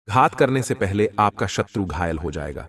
घात करने से पहले आपका शत्रु घायल हो जाएगा।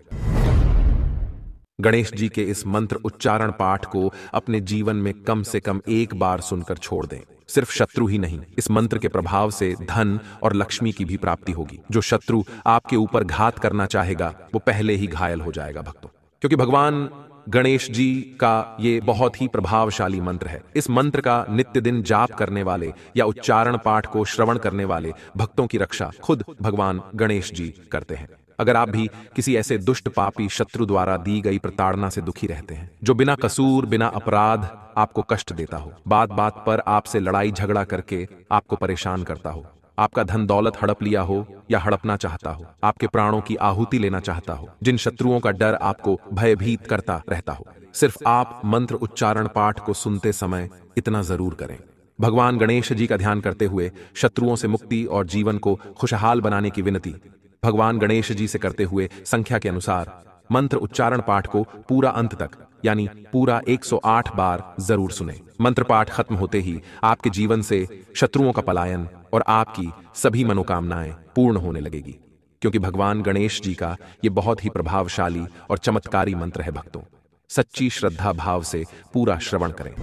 गणेश जी के इस मंत्र उच्चारण पाठ को अपने जीवन में कम से कम एक बार सुनकर छोड़ दें। सिर्फ शत्रु ही नहीं, इस मंत्र के प्रभाव से धन और लक्ष्मी की भी प्राप्ति होगी। जो शत्रु आपके ऊपर घात करना चाहेगा वो पहले ही घायल हो जाएगा भक्तों, क्योंकि भगवान गणेश जी का ये बहुत ही प्रभावशाली मंत्र है। इस मंत्र का नित्य दिन जाप करने वाले या उच्चारण पाठ को श्रवण करने वाले भक्तों की रक्षा खुद भगवान गणेश जी करते हैं। अगर आप भी किसी ऐसे दुष्ट पापी शत्रु द्वारा दी गई प्रताड़ना से दुखी रहते हैं, जो बिना कसूर बिना अपराध आपको कष्ट देता हो, बात बात पर आपसे लड़ाई झगड़ा करके आपको परेशान करता हो, आपका धन दौलत हड़प लिया हो या हड़पना चाहता हो, आपके प्राणों की आहुति लेना चाहता हो, जिन शत्रुओं का डर आपको भयभीत करता रहता हो, सिर्फ आप मंत्र उच्चारण पाठ को सुनते समय इतना जरूर करें। भगवान गणेश जी का ध्यान करते हुए शत्रुओं से मुक्ति और जीवन को खुशहाल बनाने की विनती भगवान गणेश जी से करते हुए संख्या के अनुसार मंत्र उच्चारण पाठ को पूरा अंत तक यानी पूरा 108 बार जरूर सुने। मंत्र पाठ खत्म होते ही आपके जीवन से शत्रुओं का पलायन और आपकी सभी मनोकामनाएं पूर्ण होने लगेगी, क्योंकि भगवान गणेश जी का ये बहुत ही प्रभावशाली और चमत्कारी मंत्र है। भक्तों, सच्ची श्रद्धा भाव से पूरा श्रवण करें।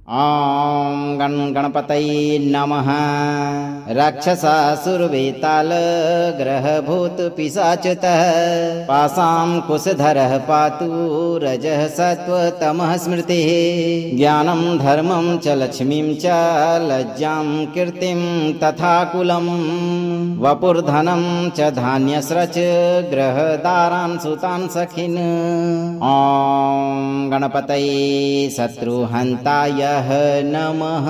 ॐ गणपतये नमः। राक्षसासुरवेताल ग्रहभूत पिशाचतः पासां कुशधरः पातु रजः सत्त्वतमः स्मृतिः ज्ञानं धर्मं च लक्ष्मीं च लज्जां कीर्तिं तथा कुलं वपुर्धनं च धान्यस्रच ग्रहदारान् सुतान् सखिन्। ॐ गणपतये शत्रुहन्ताय नमः।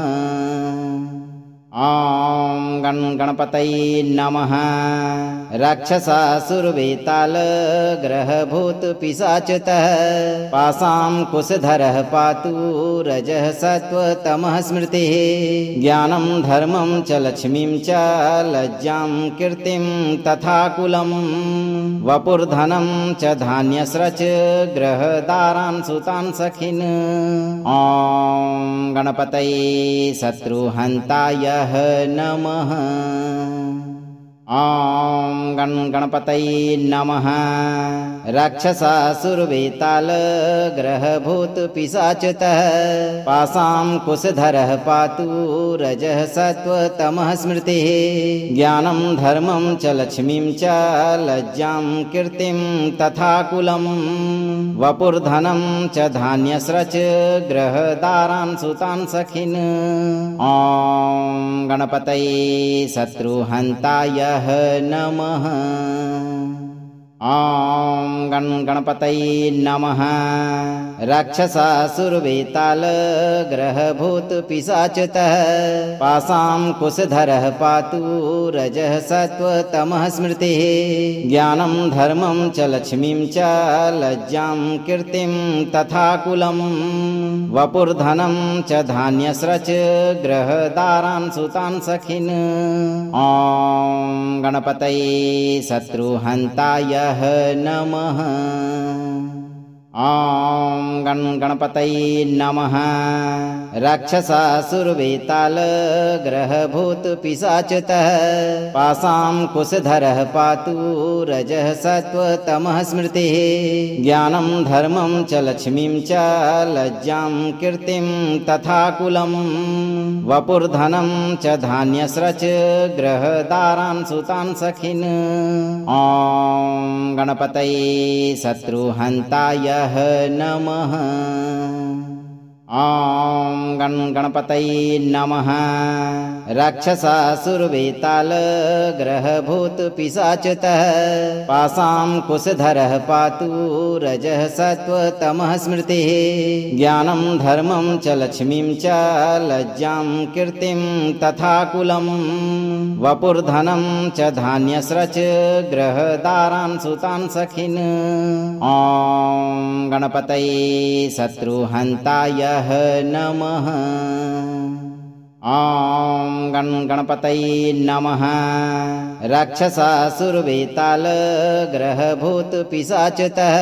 ॐ गणपतये नमः। राक्षसासुरवेताल ग्रहभूत पिशाचतः पासां कुशधरः पातु रजः सत्त्वतमः स्मृतिः ज्ञानं धर्मं च लक्ष्मीं च लज्जां कीर्तिं तथा कुलं वपुर्धनं च धान्यस्रच ग्रहदारान् सुतान् सखिन्। ॐ गणपतये शत्रुहन्ताय नमः। ॐ गणपतये नमः। राक्षसासुरवेताल ग्रहभूत पिशाचतः पासां कुशधरः पातु रजः सत्त्वतमः स्मृतिः ज्ञानं धर्मं च लक्ष्मीं च लज्जां कीर्तिं तथा कुलं वपुर्धनं च धान्यस्रच ग्रहदारान् सुतान् सखिन्। ॐ गणपतये शत्रुहन्ताय नमः। ॐ गणपतये नमः। राक्षसासुरवेताल ग्रहभूत पिशाचतः पासां कुशधरः पातु रजः सत्त्वतमः स्मृतिः ज्ञानं धर्मं च लक्ष्मीं च लज्जां कीर्तिं तथा कुलं वपुर्धनं च धान्यस्रच ग्रहदारान् सुतान् सखिन्। ॐ गणपतये शत्रुहन्ताय नमः। ॐ गणपतये नमः। राक्षसासुरवेताल ग्रहभूत पिशाचतः पासां कुशधरः पातु रजः सत्त्वतमः स्मृतिः ज्ञानं धर्मं च लक्ष्मीं च लज्जां कीर्तिं तथा कुलं वपुर्धनं च धान्यस्रच ग्रहदारान् सुतान् सखिन्। ॐ गणपतये शत्रुहन्ताय नमः। ॐ गणपतये नमः। राक्षसासुरवेताल ग्रहभूत पिशाचतः पासां कुशधरः पातु रजः सत्त्वतमः स्मृतिः ज्ञानं धर्मं च लक्ष्मीं च लज्जां कीर्तिं तथा कुलं वपुर्धनं च धान्यस्रच ग्रहदारान् सुतान् सखिन्। ॐ गणपतये शत्रुहन्ताय नमः। ॐ गण गणपतये नमः। राक्षसासुरवेतालग्रहभूतपिशाचतः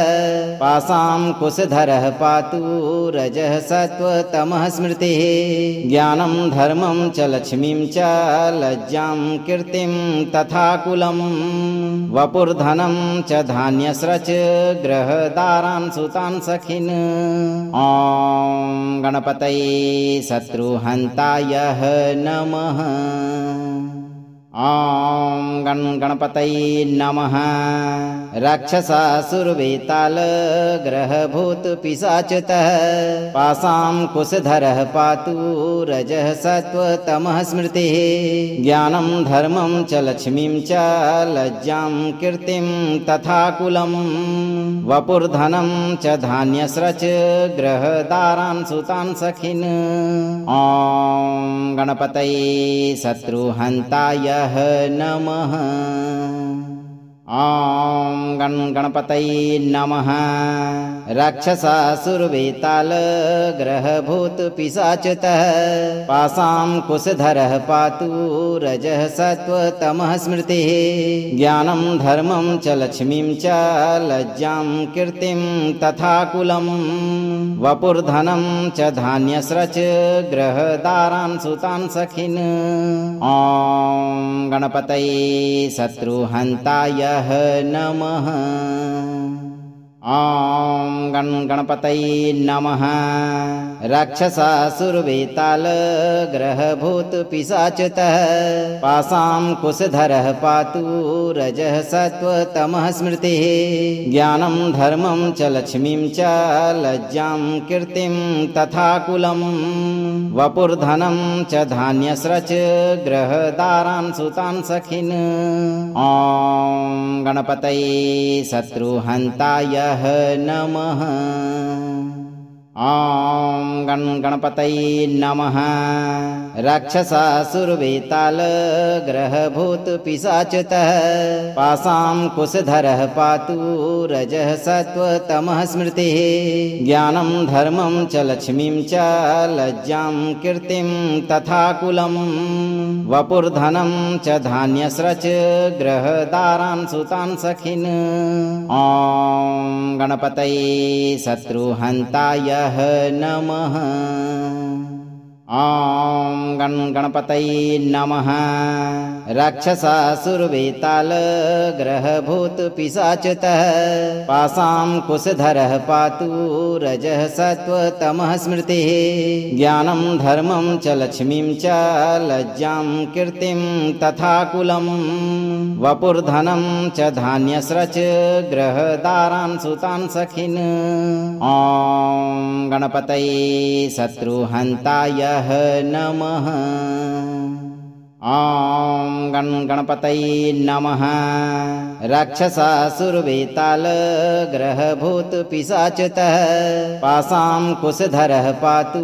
पासां कुशधरः पातु रजः सत्त्वतमः स्मृतिः। ज्ञानं धर्मं च लक्ष्मीं च लज्जां कीर्तिं तथा कुलं वपुर्धनं च धान्यस्रच ग्रहदारान् सुतान् सखिन्। ॐ गणपतये शत्रुहन्ताय नमः। ॐ गण गणपतये नमः। राक्षसासुरवेतालग्रहभूतपिशाचतः पासां कुशधरः पातु रजः सत्त्वतमः स्मृतिः। ज्ञानं धर्मं च लक्ष्मीं च लज्जां कीर्तिं तथा कुलं वपुर्धनं च धान्यस्रच ग्रहदारान् सुतान् सखिन्। ॐ गणपतये शत्रुहन्ताय नमः। ॐ गण गणपतये नमः। राक्षसासुरवेतालग्रहभूतपिशाचतः पासां कुशधरः पातु रजः सत्त्वतमः स्मृतिः। ज्ञानं धर्मं च लक्ष्मीं च लज्जां कीर्तिं तथा कुलं वपुर्धनं च धान्यस्रच ग्रहदारान् सुतान् सखिन्। ॐ गणपतये शत्रुहन्ताय नमः। ॐ गण गणपतये नमः। राक्षसासुरवेतालग्रहभूतपिशाचतः पासां कुशधरः पातु रजः सत्त्वतमः स्मृतिः। ज्ञानं धर्मं च लक्ष्मीं च लज्जां कीर्तिं तथा कुलं वपुर्धनं च धान्यस्रच ग्रहदारान् सुतान् सखिन्। ॐ गणपतये शत्रुहन्ताय नमः। ॐ गण गणपतये नमः। राक्षसासुरवेतालग्रहभूतपिशाचतः पासां कुशधरः पातु रजः सत्त्वतमः स्मृतिः। ज्ञानं धर्मं च लक्ष्मीं च लज्जां कीर्तिं तथा कुलं वपुर्धनं च धान्यस्रच ग्रहदारान् सुतान् सखिन्। ॐ गणपतये शत्रुहन्ताय नमः। ॐ गण गणपतये नमः। राक्षसासुरवेतालग्रहभूतपिशाचतः पासां कुशधरः पातु रजः सत्त्वतमः स्मृतिः। ज्ञानं धर्मं च लक्ष्मीं च लज्जां कीर्तिं तथा कुलं वपुर्धनं च धान्यस्रच ग्रहदारान् सुतान् सखिन्। ॐ गणपतये शत्रुहन्ताय नमः। ॐ गण गणपतये नमः। राक्षसासुरवेतालग्रहभूतपिशाचतः पासां कुशधरः पातु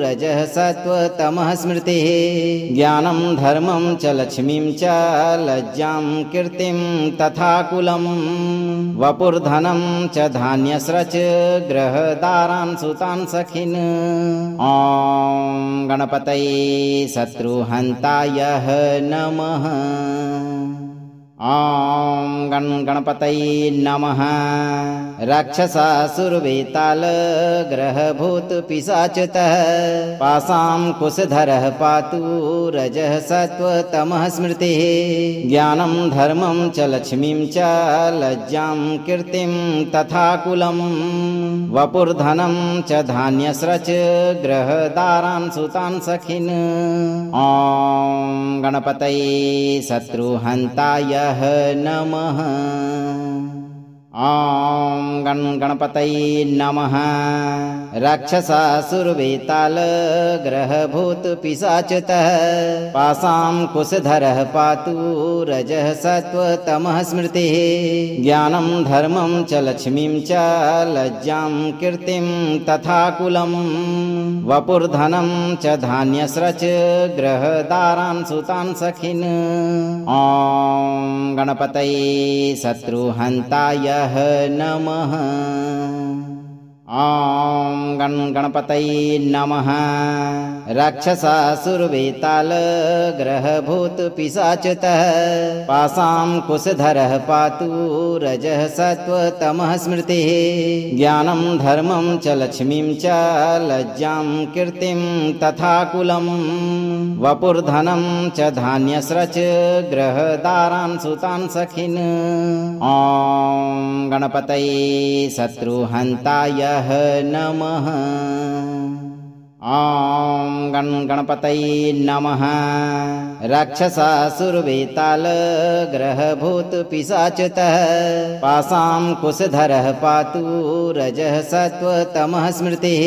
रजः सत्त्वतमः स्मृतिः। ज्ञानं धर्मं च लक्ष्मीं च लज्जां कीर्तिं तथा कुलं वपुर्धनं च धान्यस्रच ग्रहदारान् सुतान् सखिन्। ॐ गणपतये शत्रुहन्ताय नमः। ॐ गण गणपतये नमः। राक्षसासुरवेतालग्रहभूतपिशाचतः पासां कुशधरः पातु रजः सत्त्वतमः स्मृतिः। ज्ञानं धर्मं च लक्ष्मीं च लज्जां कीर्तिं तथा कुलं वपुर्धनं च धान्यस्रच ग्रहदारान् सुतान् सखिन्। ॐ गणपतये शत्रुहन्ताय नमः। ॐ गण गणपतये नमः। राक्षसासुरवेतालग्रहभूतपिशाचतः पासां कुशधरः पातु रजः सत्त्वतमः स्मृतिः। ज्ञानं धर्मं च लक्ष्मीं च लज्जां कीर्तिं तथा कुलं वपुर्धनं च धान्यस्रच ग्रहदारान् सुतान् सखिन्। ॐ गणपतये शत्रुहन्ताय नमः। ॐ गण गणपतये नमः। राक्षसासुरवेताल ग्रहभूत पिशाचतः पासां कुशधरः पातु रजः सत्त्वतमः स्मृतिः। ज्ञानं धर्मं च लक्ष्मीं च लज्जां कीर्तिं तथा कुलं वपुर्धनं च धान्यस्रच ग्रहदारान् सुतान् सखिन्। ॐ गणपतये शत्रुहन्ताय नमः। ॐ गण गणपतये नमः। राक्षसासुरवेताल ग्रहभूत पिशाचतः पासां कुशधरः पातु रजः सत्त्वतमः स्मृतिः।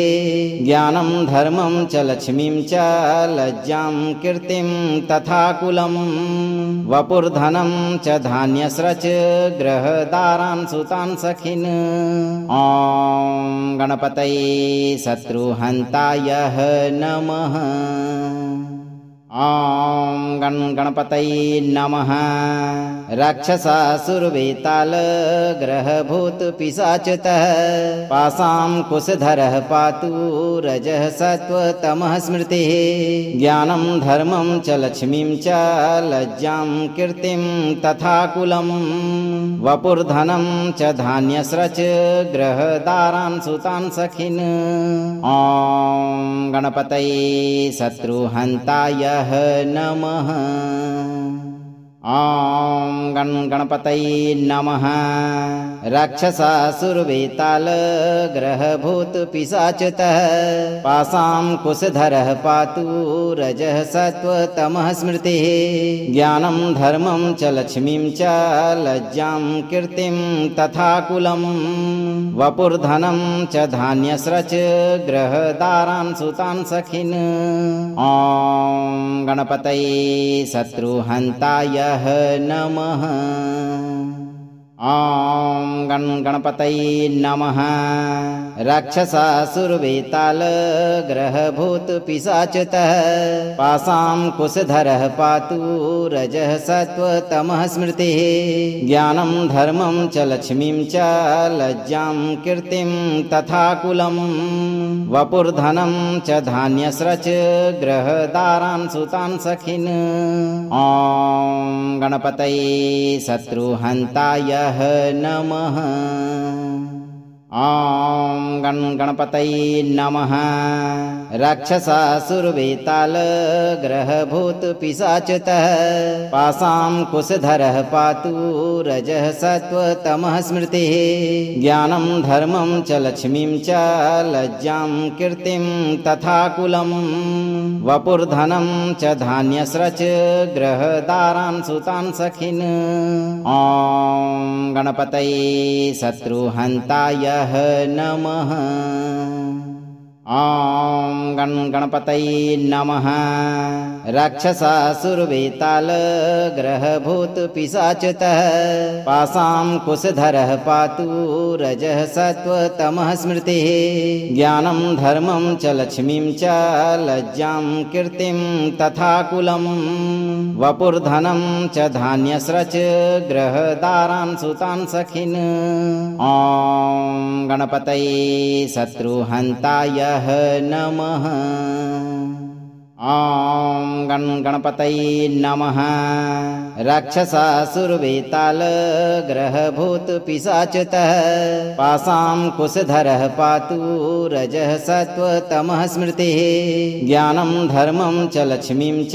ज्ञानं धर्मं च लक्ष्मीं च लज्जां कीर्तिं तथा कुलं वपुर्धनं च धान्यस्रच ग्रहदारान् सुतान् सखिन्। ॐ गणपतये शत्रुहन्ताय नमः। ॐ गण गणपतये नमः। राक्षसासुरवेताल ग्रहभूत पिशाचतः पासां कुशधरः पातु रजः सत्त्वतमः स्मृतिः। ज्ञानं धर्मं च लक्ष्मीं च लज्जां कीर्तिं तथा कुलं वपुर्धनं च धान्यस्रच ग्रहदारान् सुतान् सखिन्। ॐ गणपतये शत्रुहन्ताय नमः। ॐ गण गणपतये नमः। राक्षसासुरवेताल ग्रहभूत पिशाचतः पासां कुशधरः पातु रजः सत्त्वतमः स्मृतिः। ज्ञानं धर्मं च लक्ष्मीं च लज्जां कीर्तिं तथा कुलं वपुर्धनं च धान्यस्रच ग्रहदारान् सुतान् सखिन्। ॐ गणपतये शत्रुहन्ताय नमः। ॐ गण गणपतये नमः। राक्षसासुरवेताल ग्रहभूत पिशाचतः पासां कुशधरः पातु रजः सत्त्वतमः स्मृतिः। ज्ञानं धर्मं च लक्ष्मीं च लज्जां कीर्तिं तथा कुलं वपुर्धनं च धान्यस्रच ग्रहदारान् सुतान् सखिन्। ॐ गणपतये शत्रुहन्ताय नमः। ॐ गण गणपतये नमः। राक्षसासुरवेताल ग्रहभूत पिशाचतः पासां कुशधरः पातु रजः सत्त्वतमः स्मृतिः। ज्ञानं धर्मं च लक्ष्मीं च लज्जां कीर्तिं तथा कुलं वपुर्धनं च धान्यस्रच ग्रहदारान् सुतान् सखिन्। ॐ गणपतये शत्रुहन्ताय नमः। ॐ गण गणपतये नमः। राक्षसासुरवेताल ग्रहभूत पिशाचतः पासां कुशधरः पातु रजः सत्त्वतमः स्मृतिः। ज्ञानं धर्मं च लक्ष्मीं च लज्जां कीर्तिं तथा कुलं वपुर्धनं च धान्यस्रच ग्रहदारान् सुतान् सखिन्। ॐ गणपतये शत्रुहन्ताय नमः। ॐ गण गणपतये नमः। राक्षसासुरवेताल ग्रहभूत पिशाचतः पासां कुशधरः पातु रजः सत्त्वतमः स्मृतिः। ज्ञानं धर्मं च लक्ष्मीं च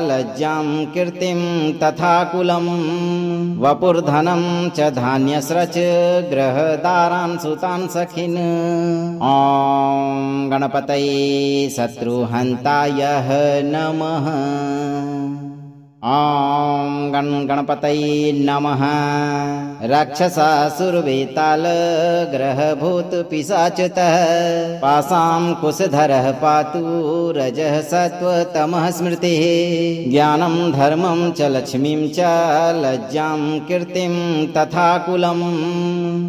लज्जां कीर्तिं तथा कुलं वपुर्धनं च धान्यस्रच ग्रहदारान् सुतान् सखिन्। ॐ गणपतये शत्रुहन्ताय नमः। ॐ गण गणपतये नमः। राक्षसासुरवेताल ग्रहभूत पिशाचतः पासां कुशधरः पातु रजः सत्त्वतमः स्मृतिः। ज्ञानं धर्मं च लक्ष्मीं च लज्जां कीर्तिं तथा कुलं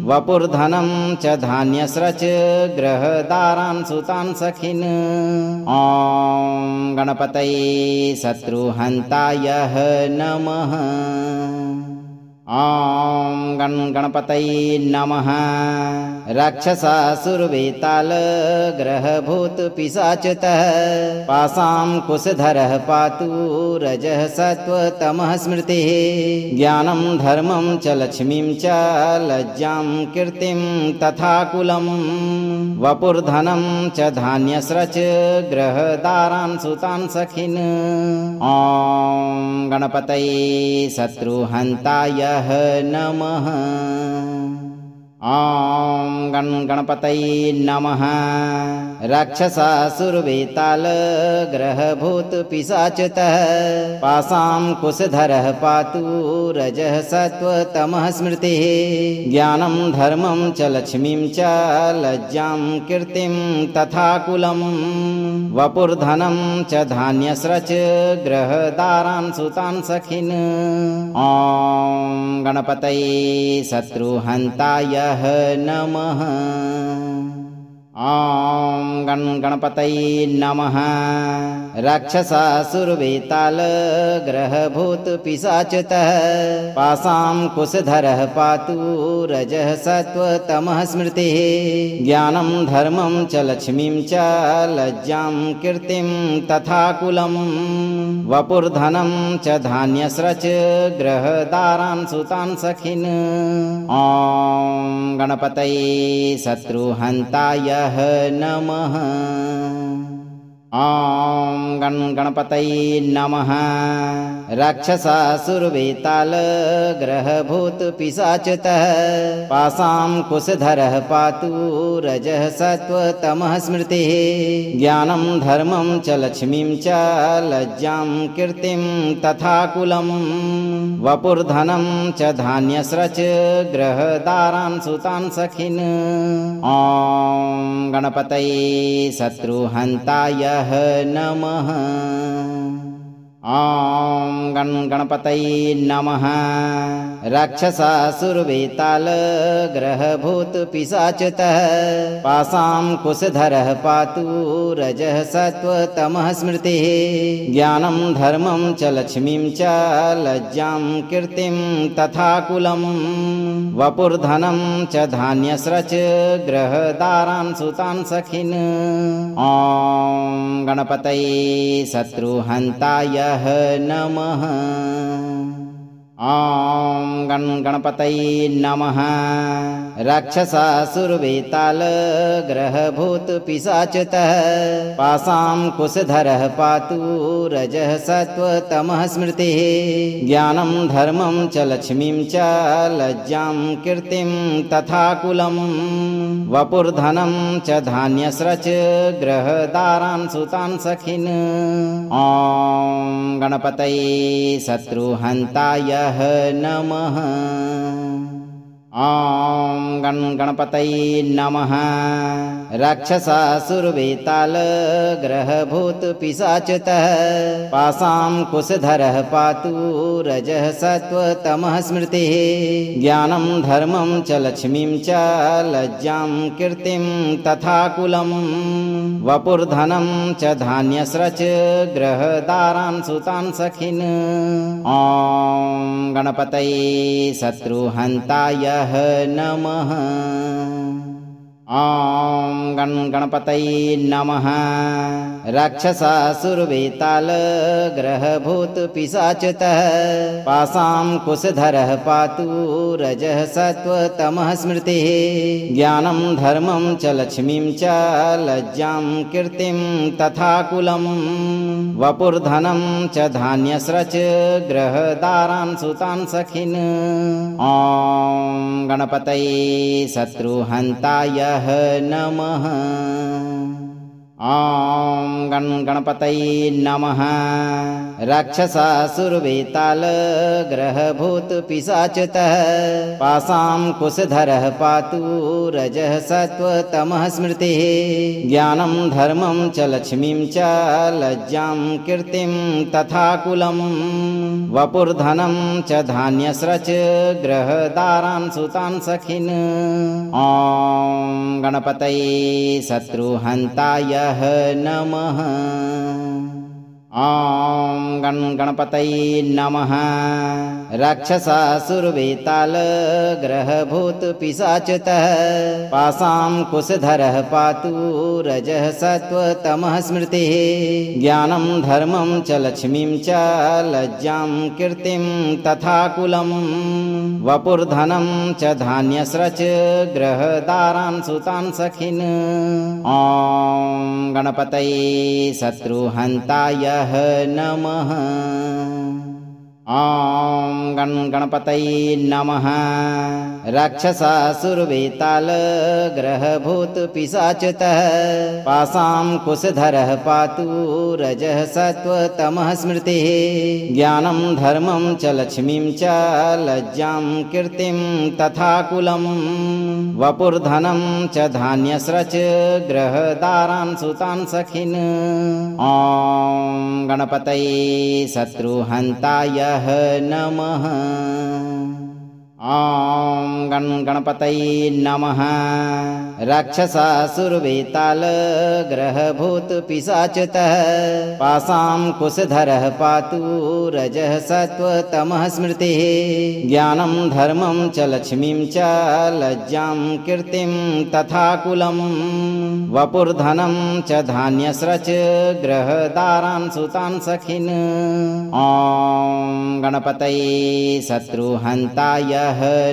वपुर्धनं च धान्यस्रच ग्रहदारान् सुतान् सखिन्। ॐ गणपतये शत्रुहन्ताय नमः। ॐ गण गणपतये नमः। राक्षसासुरवेतालग्रहभूतपिशाचतः पासां कुशधरः पातु रजः सत्त्वतमः स्मृतिः। ज्ञानं धर्मं च लक्ष्मीं च लज्जां कीर्तिं तथा कुलं वपुर्धनं च धान्यस्रच ग्रहदारान् सुतान् सखिन्। ॐ गणपतये शत्रुहन्ताय नमः। ॐ गण गणपतये नमः। राक्षसासुरवेतालग्रहभूतपिशाचतः पासां कुशधरः पातु रजः सत्त्वतमः स्मृतिः। ज्ञानं धर्मं च लक्ष्मीं च लज्जां कीर्तिं तथा कुलं वपुर्धनं च धान्यस्रच ग्रहदारान् सुतान् सखिन्। ॐ गणपतये शत्रुहन्ताय नमः। ॐ गण गणपतये नमः। राक्षसासुरवेतालग्रहभूतपिशाचतः पासां कुशधरः पातु रजः सत्त्वतमः स्मृतिः। ज्ञानं धर्मं च लक्ष्मीं च लज्जां कीर्तिं तथा कुलं वपुर्धनं च धान्यस्रच ग्रहदारान् सुतान् सखिन्। ॐ गणपतये शत्रुहन्ताय नमः। ॐ गण गणपतये नमः। राक्षसासुरवेतालग्रहभूतपिशाचतः पासां कुशधरः पातु रजः सत्त्वतमः स्मृतिः। ज्ञानं धर्मं च लक्ष्मीं च लज्जां कीर्तिं तथा कुलं वपुर्धनं च धान्यस्रच ग्रहदारान् सुतान् सखिन्। ॐ गणपतये शत्रुहन्ताय नमः। ॐ गण गणपतये नमः। राक्षसासुरवेतालग्रहभूतपिशाचतः पासां कुशधरः पातु रजः सत्त्वतमः स्मृतिः। ज्ञानं धर्मं च लक्ष्मीं च लज्जां कीर्तिं तथा कुलं वपुर्धनं च धान्यस्रच ग्रहदारान् सुतान् सखिन्। ॐ गणपतये शत्रुहन्ताय नमः। ॐ गण गणपतये नमः। राक्षसासुरवेतालग्रहभूतपिशाचतः पासां कुशधरः पातु रजः सत्त्वतमः स्मृतिः। ज्ञानं धर्मं च लक्ष्मीं च लज्जां कीर्तिं तथा कुलं वपुर्धनं च धान्यस्रच ग्रहदारान् सुतान् सखिन्। ॐ गणपतये शत्रुहन्ताय नमः। ॐ गण गणपतये नमः। राक्षसासुरवेतालग्रहभूतपिशाचतः पासां कुशधरः पातु रजः सत्त्वतमः स्मृतिः। ज्ञानं धर्मं च लक्ष्मीं च लज्जां कीर्तिं तथा कुलं वपुर्धनं च धान्यस्रच ग्रहदारान् सुतान् सखिन्। ॐ गणपतये शत्रुहन्ताय नमः। ॐ गण गणपतये नमः। राक्षसासुरवेतालग्रहभूतपिशाचतः पासां कुशधरः पातु रजः सत्त्वतमः स्मृतिः। ज्ञानं धर्मं च लक्ष्मीं च लज्जां कीर्तिं तथा कुलं वपुर्धनं च धान्यस्रच ग्रहदारान् सुतान् सखिन्। ॐ गणपतये शत्रुहन्ताय नमः। ॐ गण गणपतये नमः। राक्षसासुरवेतालग्रहभूतपिशाचतः पासां कुशधरः पातु रजः सत्त्वतमः स्मृतिः। ज्ञानं धर्मं च लक्ष्मीं च लज्जां कीर्तिं तथा कुलं वपुर्धनं च धान्यस्रच ग्रहदारान् सुतान् सखिन्। ॐ गणपतये शत्रुहन्ताय नमः। ॐ गण गणपतये नमः। राक्षसासुरवेतालग्रहभूतपिशाचतः पासां कुशधरः पातु रजः सत्त्वतमः स्मृतिः। ज्ञानं धर्मं च लक्ष्मीं च लज्जां कीर्तिं तथा कुलं वपुर्धनं च धान्यस्रच ग्रहदारान् सुतान् सखिन्। ॐ गणपतये शत्रुहन्ताय नमः। ॐ गण गणपतये नमः। राक्षसासुरवेतालग्रहभूतपिशाचतः पासां कुशधरः पातु रजः सत्त्वतमः स्मृतिः। ज्ञानं धर्मं च लक्ष्मीं च लज्जां कीर्तिं तथा कुलं वपुर्धनं च धान्यस्रच ग्रहदारान् सुतान् सखिन्। ॐ गणपतये शत्रुहन्ताय नमः। ॐ गण गणपतये नमः। राक्षसासुरवेतालग्रहभूतपिशाचतः पासां कुशधरः पातु रजः सत्त्वतमः स्मृतिः। ज्ञानं धर्मं च लक्ष्मीं च लज्जां कीर्तिं तथा कुलं वपुर्धनं च धान्यस्रच ग्रहदारान् सुतान् सखिन्। ॐ गणपतये शत्रुहन्ताय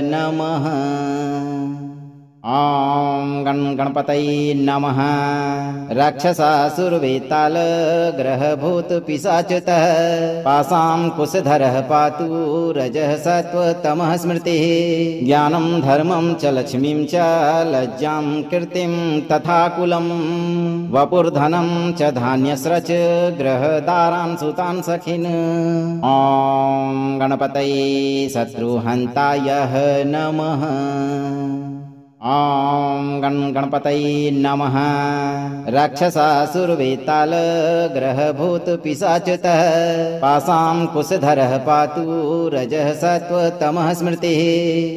नमः। ॐ गण गणपतये नमः। राक्षसासुरवेतालग्रहभूतपिशाचतः पासां कुशधरः पातु रजः सत्त्वतमः स्मृतिः। ज्ञानं धर्मं च लक्ष्मीं च लज्जां कीर्तिं तथा कुलं वपुर्धनं च धान्यस्रच ग्रहदारान् सुतान् सखिन्। ॐ गणपतये शत्रुहन्ताय नमः। ॐ गण गणपतये नमः। राक्षसासुरवेतालग्रहभूतपिशाचतः पासां कुशधरः पातु रजः सत्त्वतमः स्मृतिः।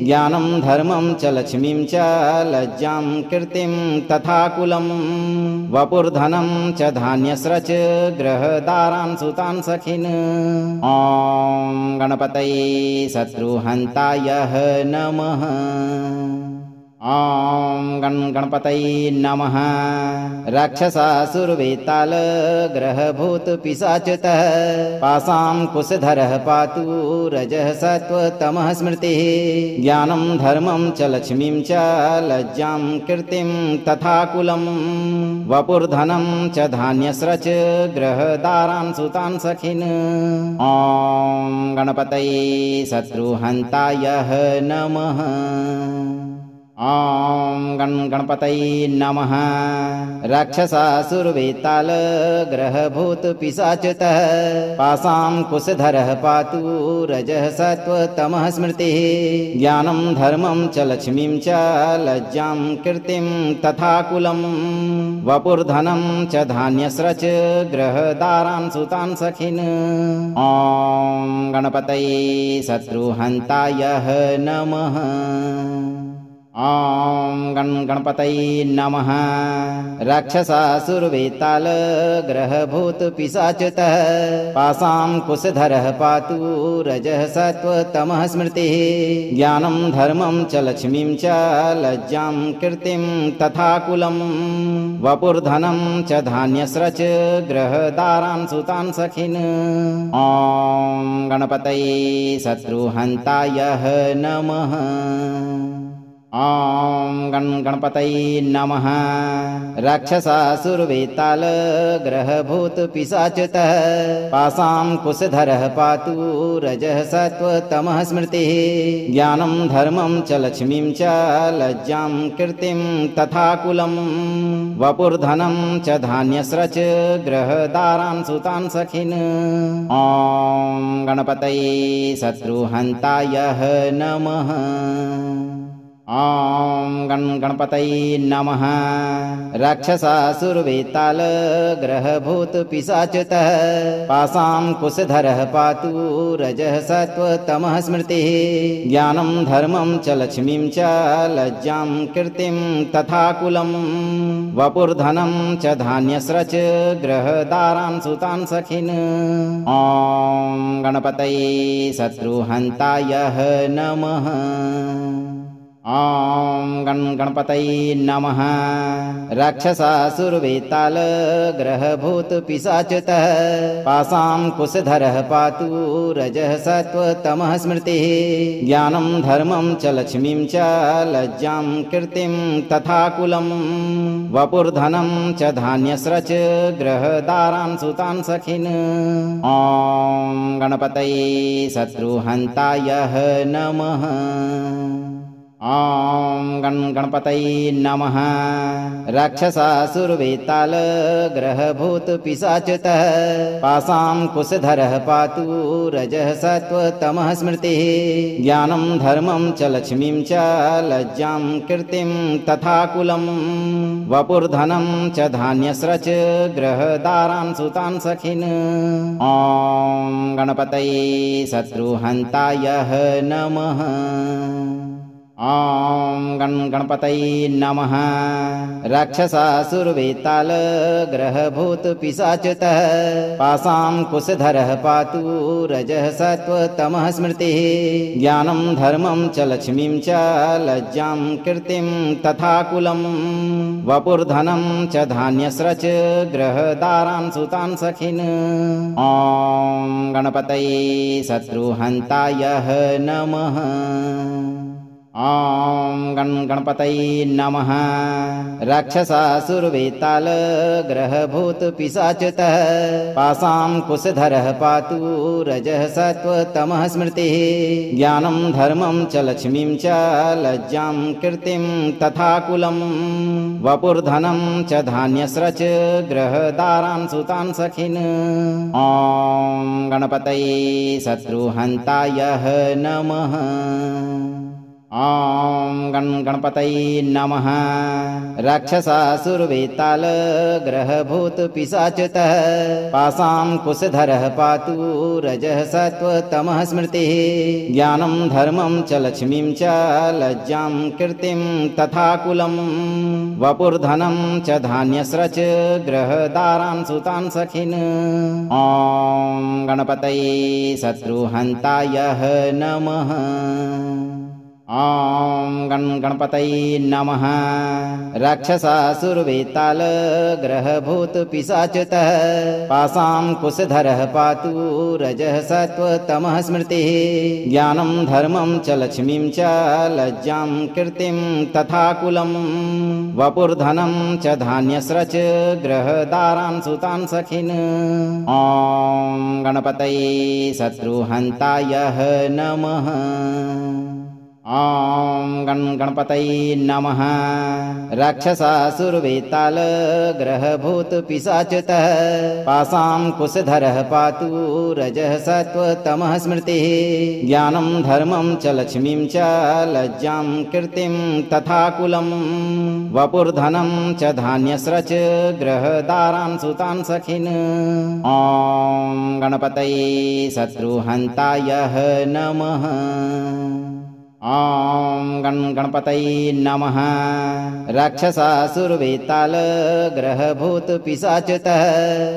ज्ञानं धर्मं च लक्ष्मीं च लज्जां कीर्तिं तथा कुलं वपुर्धनं च धान्यस्रच ग्रहदारान् सुतान् सखिन्। ॐ गणपतये शत्रुहन्ताय नमः। ॐ गण गणपतये नमः। राक्षसासुरवेतालग्रहभूतपिशाचतः पासां कुशधरः पातु रजः सत्त्वतमः स्मृतिः। ज्ञानं धर्मं च लक्ष्मीं च लज्जां कीर्तिं तथा कुलं वपुर्धनं च धान्यस्रच ग्रहदारान् सुतान् सखिन्। ॐ गणपतये शत्रुहन्ताय नमः। ॐ गण गणपतये नमः। राक्षसासुरवेतालग्रहभूतपिशाचतः पासां कुशधरः पातु रजः सत्त्वतमः स्मृतिः। ज्ञानं धर्मं च लक्ष्मीं च लज्जां कीर्तिं तथा कुलं वपुर्धनं च धान्यस्रच ग्रहदारान् सुतान् सखिन्। ॐ गणपतये शत्रुहन्ताय नमः। ॐ गण गणपतये नमः। राक्षसासुरवेतालग्रहभूतपिशाचतः पासां कुशधरः पातु रजः सत्त्वतमः स्मृतिः। ज्ञानं धर्मं च लक्ष्मीं च लज्जां कीर्तिं तथा कुलं वपुर्धनं च धान्यस्रच ग्रहदारान् सुतान् सखिन्। ॐ गणपतये शत्रुहन्ताय नमः। ॐ गण गणपतये नमः। राक्षसासुरवेतालग्रहभूतपिशाचतः पासां कुशधरः पातु रजः सत्त्वतमः स्मृतिः। ज्ञानं धर्मं च लक्ष्मीं च लज्जां कीर्तिं तथा कुलं वपुर्धनं च धान्यस्रच ग्रहदारान् सुतान् सखिन्। ॐ गणपतये शत्रुहन्ताय नमः। ॐ गणपतये नमः। राक्षसासुरवेताल ग्रहभूतपिशाचतः पासां कुशधरः पातु रजः सत्त्वतमः स्मृतिः ज्ञानं धर्मं च लक्ष्मीं च लज्जां कीर्तिं तथा कुलं वपुर्धनं च धान्यस्रच ग्रहदारान् सुतान् सखिन्। ॐ गणपतये शत्रुहन्तायः नमः। ॐ गणपतये नमः। राक्षसासुरवेताल ग्रहभूतपिशाचतः पासां कुशधरः पातु रजः सत्त्वतमः स्मृतिः ज्ञानं धर्मं च लक्ष्मीं च लज्जां कीर्तिं तथा कुलं वपुर्धनं च धान्यस्रच ग्रहदारान् सुतान् सखिन्। ॐ गणपतये शत्रुहन्तायः नमः। ॐ गणपतये नमः। राक्षसासुरवेताल ग्रहभूतपिशाचतः पासां कुशधरः पातु रजः सत्त्वतमः स्मृतिः ज्ञानं धर्मं च लक्ष्मीं च लज्जां कीर्तिं तथा कुलं वपुर्धनं च धान्यस्रच ग्रहदारान् सुतान् सखिन्। ॐ गणपतये शत्रुहन्तायः नमः। ॐ गणपतये नमः। राक्षसासुरवेताल ग्रहभूतपिशाचतः पासां कुशधरः पातु रजः सत्त्वतमः स्मृतिः ज्ञानं धर्मं च लक्ष्मीं च लज्जां कीर्तिं तथा कुलं वपुर्धनं च धान्यस्रच ग्रहदारान् सुतान् सखिन्। ॐ गणपतये शत्रुहन्तायः नमः। ॐ गणपतये नमः। राक्षसासुरवेताल ग्रहभूतपिशाचतः पासां कुशधरः पातु रजः सत्त्वतमः स्मृतिः ज्ञानं धर्मं च लक्ष्मीं च लज्जां कीर्तिं तथा कुलं वपुर्धनं च धान्यस्रच ग्रहदारान् सुतान् सखिन्। ॐ गणपतये शत्रुहन्तायः नमः। ॐ गणपतये नमः। राक्षसासुरवेताल ग्रहभूतपिशाचतः पासां कुशधरः पातु रजः सत्त्वतमः स्मृतिः ज्ञानं धर्मं च लक्ष्मीं च लज्जां कीर्तिं तथा कुलं वपुर्धनं च धान्यस्रच ग्रहदारान् सुतान् सखिन्। ॐ गणपतये शत्रुहन्तायः नमः। ॐ गणपतये नमः। राक्षसासुरवेताल ग्रहभूतपिशाचतः पासां कुशधरः पातु रजः सत्त्वतमः स्मृतिः ज्ञानं धर्मं च लक्ष्मीं च लज्जां कीर्तिं तथा कुलं वपुर्धनं च धान्यस्रच ग्रहदारान् सुतान् सखिन्। ॐ गणपतये शत्रुहन्तायः नमः। ॐ गणपतये नमः। राक्षसासुरवेताल ग्रहभूतपिशाचतः पासां कुशधरः पातु रजः सत्त्वतमः स्मृतिः ज्ञानं धर्मं च लक्ष्मीं च लज्जां कीर्तिं तथा कुलं वपुर्धनं च धान्यस्रच ग्रहदारान् सुतान् सखिन्। ॐ गणपतये शत्रुहन्तायः नमः। ॐ गणपतये नमः। राक्षसासुरवेताल ग्रहभूतपिशाचतः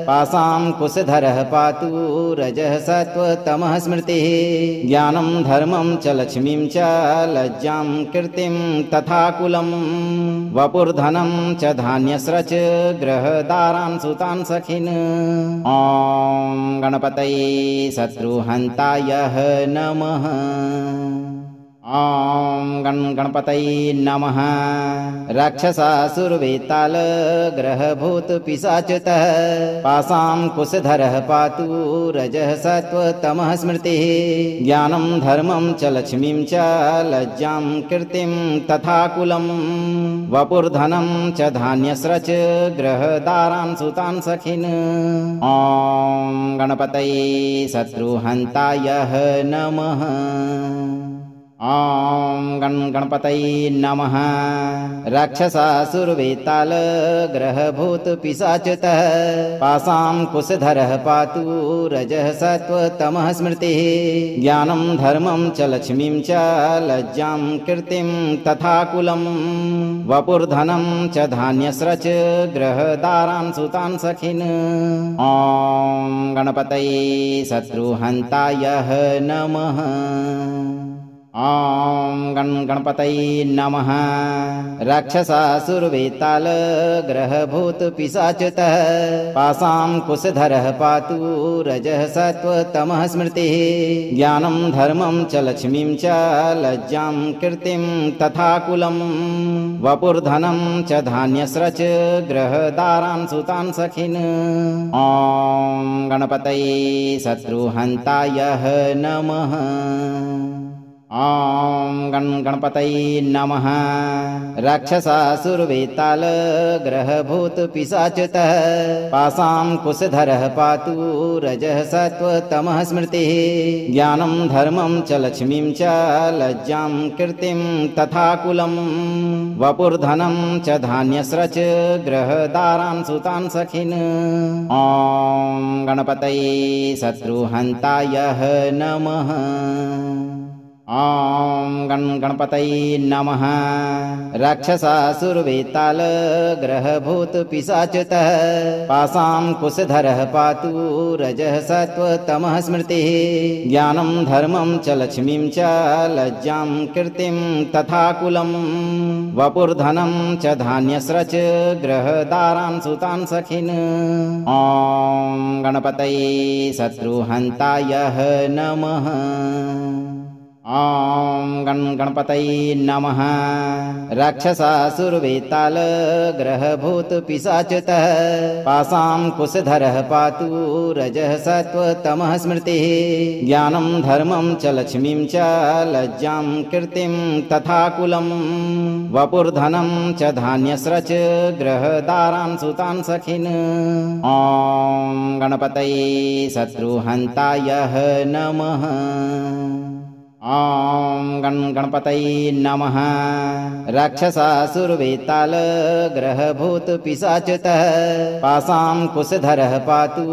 पासां कुशधरः पातु रजः सत्त्वतमः स्मृतिः ज्ञानं धर्मं च लक्ष्मीं च लज्जां कीर्तिं तथा कुलं वपुर्धनं च धान्यस्रच ग्रहदारान् सुतान् सखिन्। ॐ गणपतये शत्रुहन्तायः नमः। ॐ गणपतये नमः। राक्षसासुरवेताल ग्रहभूतपिशाचतः पासां कुशधरः पातु रजः सत्त्वतमः स्मृतिः ज्ञानं धर्मं च लक्ष्मीं च लज्जां कीर्तिं तथा कुलं वपुर्धनं च धान्यस्रच ग्रहदारान् सुतान् सखिन्। ॐ गणपतये शत्रुहन्तायः नमः। ॐ गण गणपतये नमः। राक्षसासुरवेताल ग्रहभूत पिशाचतः पासां कुशधरः पातु रजः सत्त्वतमः स्मृतिः ज्ञानं धर्मं च लक्ष्मीं च लज्जां कीर्तिं तथा कुलं वपुर्धनं च धान्यस्रच ग्रहदारान् सुतान् सखिन्। ॐ गणपतये शत्रुहन्ताय नमः। ॐ गण गणपतये नमः। राक्षसासुरवेताल ग्रहभूत पिशाचतः पासां कुशधरः पातु रजः सत्त्वतमः स्मृतिः ज्ञानं धर्मं च लक्ष्मीं च लज्जां कीर्तिं तथा कुलं वपुर्धनं च धान्यस्रच ग्रहदारान् सुतान् सखिन्। ॐ गणपतये शत्रुहन्ताय नमः। ॐ गण गणपतये नमः। राक्षसासुरवेताल ग्रहभूत पिशाचतः पासां कुशधरः पातु रजः सत्त्वतमः स्मृतिः ज्ञानं धर्मं च लक्ष्मीं च लज्जां कीर्तिं तथा कुलं वपुर्धनं च धान्यस्रच ग्रहदारान् सुतान् सखिन्। ॐ गणपतये शत्रुहन्ताय नमः। ॐ गण गणपतये नमः। राक्षसासुरवेताल ग्रहभूत पिशाचतः पासां कुशधरः पातु रजः सत्त्वतमः स्मृतिः ज्ञानं धर्मं च लक्ष्मीं च लज्जां कीर्तिं तथा कुलं वपुर्धनं च धान्यस्रच ग्रहदारान् सुतान् सखिन्। ॐ गणपतये शत्रुहन्ताय नमः। ॐ गण गणपतये नमः। राक्षसासुरवेताल ग्रहभूत पिशाचतः पासां कुशधरः पातु रजः सत्त्वतमः स्मृतिः ज्ञानं धर्मं च लक्ष्मीं च लज्जां कीर्तिं तथा कुलं वपुर्धनं च धान्यस्रच ग्रहदारान् सुतान् सखिन्। ॐ गणपतये शत्रुहन्ताय नमः। ॐ गण गणपतये नमः। राक्षसासुरवेताल ग्रहभूत पिशाचतः पासां कुशधरः पातु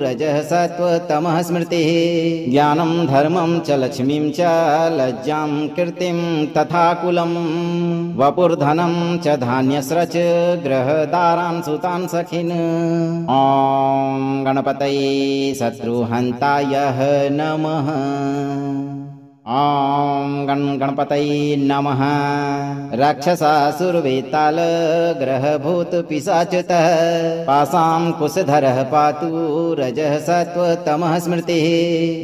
रजः सत्त्वतमः स्मृतिः ज्ञानं धर्मं च लक्ष्मीं च लज्जां कीर्तिं तथा कुलं वपुर्धनं च धान्यस्रच ग्रहदारान् सुतान् सखिन्। ॐ गणपतये शत्रुहन्ताय नमः। ॐ गण गणपतये नमः। राक्षसासुरवेताल ग्रहभूत पिशाचतः पासां कुशधरः पातु रजः सत्त्वतमः स्मृतिः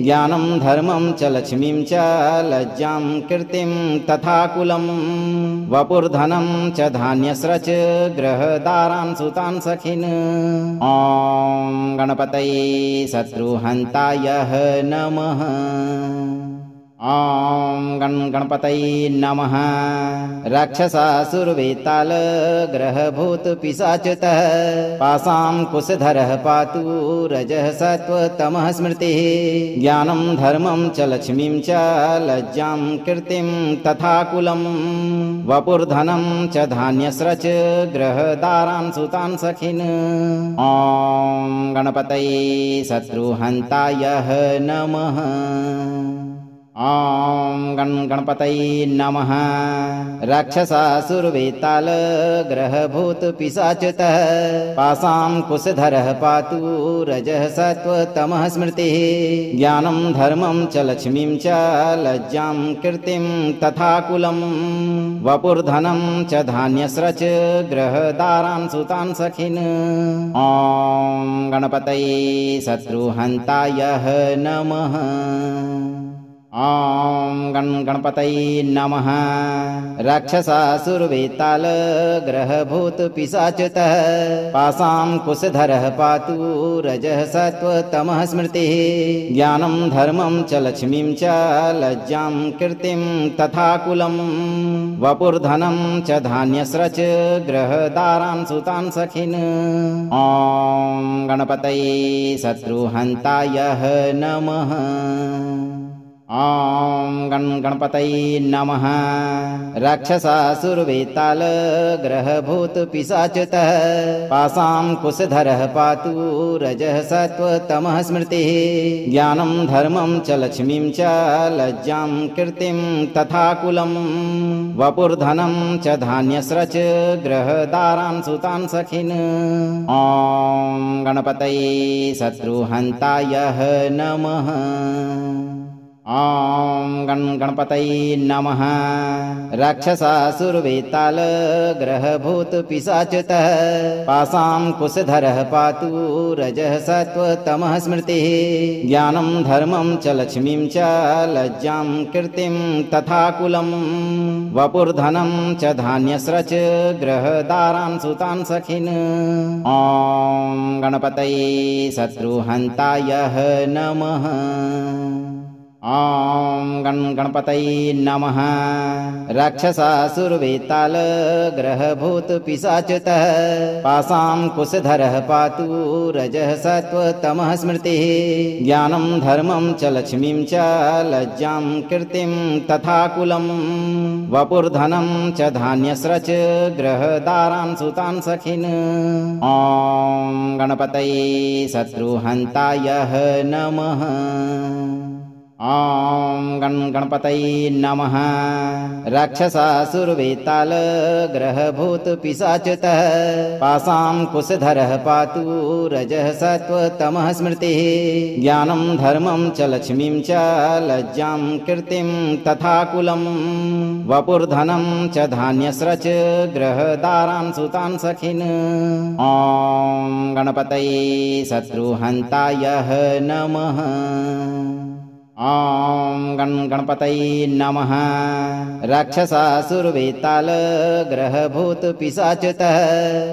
ज्ञानं धर्मं च लक्ष्मीं च लज्जां कीर्तिं तथा कुलं वपुर्धनं च धान्यस्रच ग्रहदारान् सुतान् सखिन्। ॐ गणपतये शत्रुहन्ताय नमः। ॐ गण गणपतये नमः। राक्षसासुरवेताल ग्रहभूत पिशाचतः पासां कुशधरः पातु रजः सत्त्वतमः स्मृतिः ज्ञानं धर्मं च लक्ष्मीं च लज्जां कीर्तिं तथा कुलं वपुर्धनं च धान्यस्रच ग्रहदारान् सुतान् सखिन्। ॐ गणपतये शत्रुहन्ताय नमः। ॐ गण गणपतये नमः। राक्षसासुरवेताल ग्रहभूत पिशाचतः पासां कुशधरः पातु रजः सत्त्वतमः स्मृतिः ज्ञानं धर्मं च लक्ष्मीं च लज्जां कीर्तिं तथा कुलं वपुर्धनं च धान्यस्रच ग्रहदारान् सुतान् सखिन्। ॐ गणपतये शत्रुहन्ताय नमः। ॐ गण गणपतये नमः। राक्षसासुरवेताल ग्रहभूत पिशाचतः पासां कुशधरः पातु रजः सत्त्वतमः स्मृतिः ज्ञानं धर्मं च लक्ष्मीं च लज्जां कीर्तिं तथा कुलं वपुर्धनं च धान्यस्रच ग्रहदारान् सुतान् सखिन्। ॐ गणपतये शत्रुहन्ताय नमः। ॐ गण गणपतये नमः। राक्षसासुरवेतालग्रहभूतपिशाचतः पासां कुशधरः पातु रजः सत्त्वतमः स्मृतिः। ज्ञानं धर्मं च लक्ष्मीं च लज्जां कीर्तिं तथा कुलं वपुर्धनं च धान्यस्रच ग्रहदारान् सुतान् सखिन्। ॐ गणपतये शत्रुहन्ताय नमः। ॐ गणपतये नमः। राक्षसासुरवेतालग्रहभूतपिशाचतः पासां कुशधरः पातु रजः सत्त्वतमः स्मृतिः। ज्ञानं धर्मं च लक्ष्मीं च लज्जां कीर्तिं तथा कुलं वपुर्धनं च धान्यस्रच ग्रहदारान् सुतान् सखिन्। ॐ गणपतये शत्रुहन्ताय नमः। ॐ गणपतये नमः। राक्षसासुरवेतालग्रहभूतपिशाचतः पासां कुशधरः पातु रजः सत्त्वतमः स्मृतिः। ज्ञानं धर्मं च लक्ष्मीं च लज्जां कीर्तिं तथा कुलं वपुर्धनं च धान्यस्रच ग्रहदारान् सुतान् सखिन्। ॐ गणपतये शत्रुहन्ताय नमः। ॐ गणपतये नमः। राक्षसासुरवेतालग्रहभूतपिशाचतः पासां कुशधरः पातु रजः सत्त्वतमः स्मृतिः। ज्ञानं धर्मं च लक्ष्मीं च लज्जां कीर्तिं तथा कुलं वपुर्धनं च धान्यस्रच ग्रहदारान् सुतान् सखिन्। ॐ गणपतये शत्रुहन्ताय नमः। ॐ गणपतये नमः। राक्षसासुरवेतालग्रहभूतपिशाचतः